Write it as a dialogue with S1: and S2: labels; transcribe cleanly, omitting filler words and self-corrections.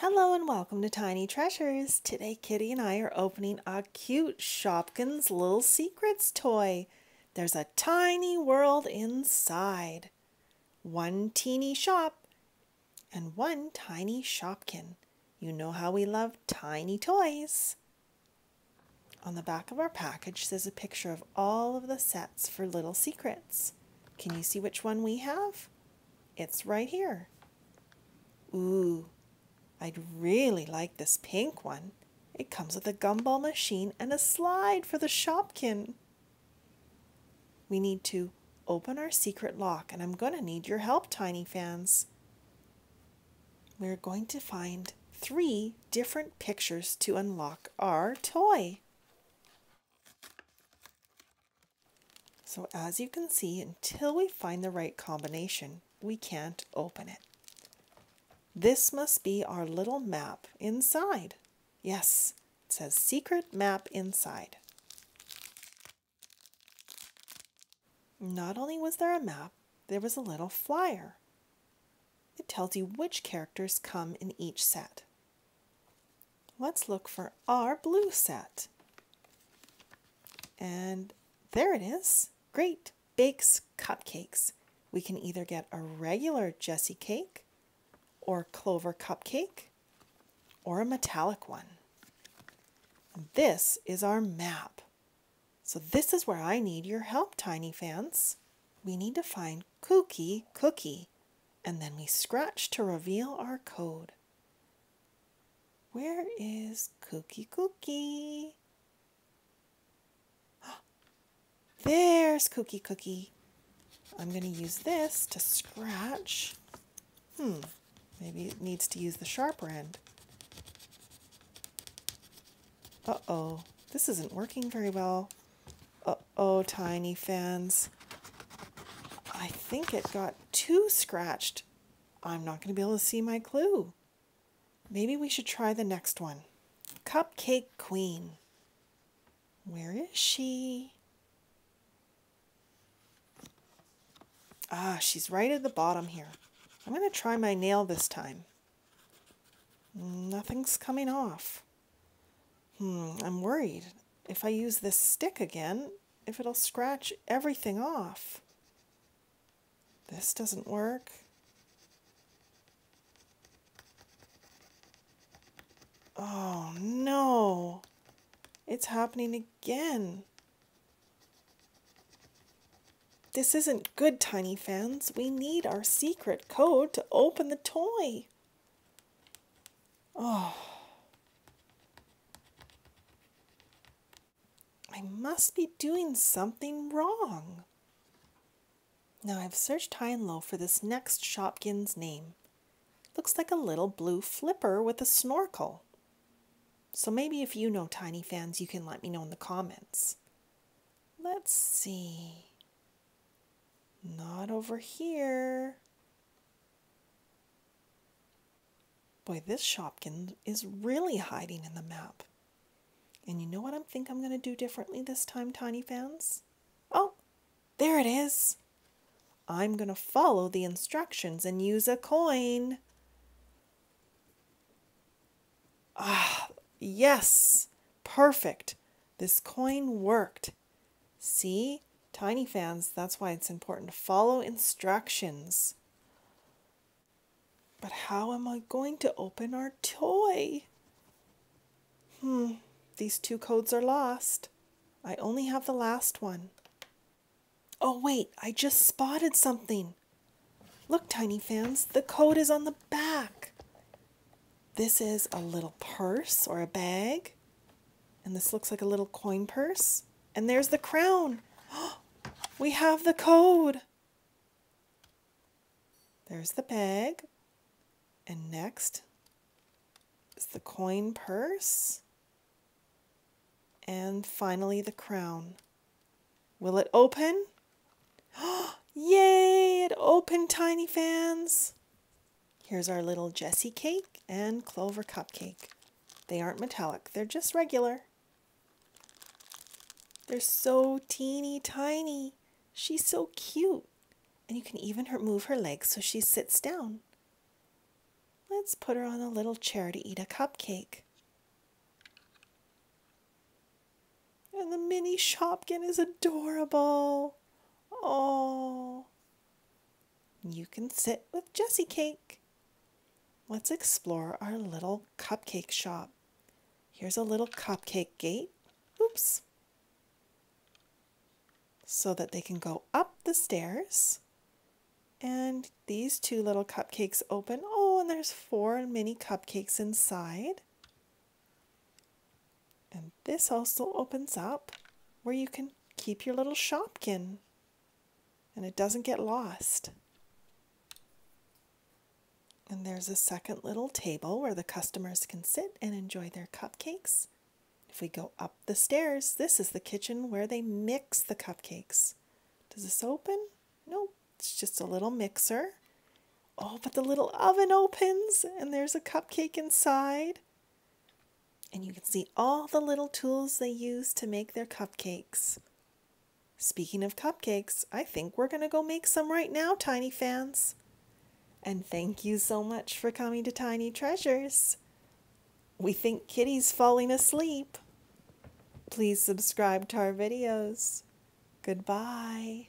S1: Hello and welcome to Tiny Treasures. Today Kitty and I are opening a cute Shopkins Lil Secrets toy. There's a tiny world inside. One teeny shop and one tiny Shopkin. You know how we love tiny toys. On the back of our package there's a picture of all of the sets for Little Secrets. Can you see which one we have? It's right here. Ooh. I'd really like this pink one. It comes with a gumball machine and a slide for the Shopkin. We need to open our secret lock, and I'm going to need your help, Tiny fans. We're going to find 3 different pictures to unlock our toy. So as you can see, until we find the right combination, we can't open it. This must be our little map inside. Yes, it says secret map inside. Not only was there a map, there was a little flyer. It tells you which characters come in each set. Let's look for our blue set. And there it is. Great. BAKES Cupcakes. We can either get a regular Jessie cake, or clover cupcake, or a metallic one. And this is our map. So this is where I need your help, Tiny fans. We need to find Cookie Cookie, and then we scratch to reveal our code. Where is Cookie Cookie? There's Cookie Cookie. I'm going to use this to scratch. Maybe it needs to use the sharper end. Uh-oh, this isn't working very well. Uh-oh, Tiny fans. I think it got too scratched. I'm not going to be able to see my clue. Maybe we should try the next one. Cupcake Queen. Where is she? Ah, she's right at the bottom here. I'm going to try my nail this time. Nothing's coming off. I'm worried if I use this stick again, if it'll scratch everything off. This doesn't work. Oh no, it's happening again. This isn't good, Tiny fans. We need our secret code to open the toy. Oh. I must be doing something wrong. Now I've searched high and low for this next Shopkin's name. Looks like a little blue flipper with a snorkel. So maybe if you know, Tiny fans, you can let me know in the comments. Let's see. Not over here. Boy, this Shopkin is really hiding in the map. And you know what I'm going to do differently this time, Tiny fans? Oh, there it is. I'm going to follow the instructions and use a coin. Ah, yes, perfect. This coin worked. See? Tiny fans, that's why it's important to follow instructions. But how am I going to open our toy? These 2 codes are lost. I only have the last one. Oh wait, I just spotted something. Look, Tiny fans, the code is on the back. This is a little purse or a bag. And this looks like a little coin purse. And there's the crown. We have the code. There's the bag. And next is the coin purse. And finally the crown. Will it open? Yay! It opened, Tiny fans. Here's our little Jessie cake and clover cupcake. They aren't metallic. They're just regular. They're so teeny tiny. She's so cute. And you can even move her legs so she sits down. Let's put her on a little chair to eat a cupcake. And the mini Shopkin is adorable. Oh, you can sit with Jessie Cake. Let's explore our little cupcake shop. Here's a little cupcake gate. Oops. So that they can go up the stairs. And these two little cupcakes open. Oh, and there's 4 mini cupcakes inside. And this also opens up where you can keep your little Shopkin. And it doesn't get lost. And there's a second little table where the customers can sit and enjoy their cupcakes. If we go up the stairs, this is the kitchen where they mix the cupcakes. Does this open? Nope, it's just a little mixer. Oh, but the little oven opens and there's a cupcake inside. And you can see all the little tools they use to make their cupcakes. Speaking of cupcakes, I think we're going to go make some right now, Tiny fans. And thank you so much for coming to Tiny Treasures. We think Kitty's falling asleep. Please subscribe to our videos. Goodbye.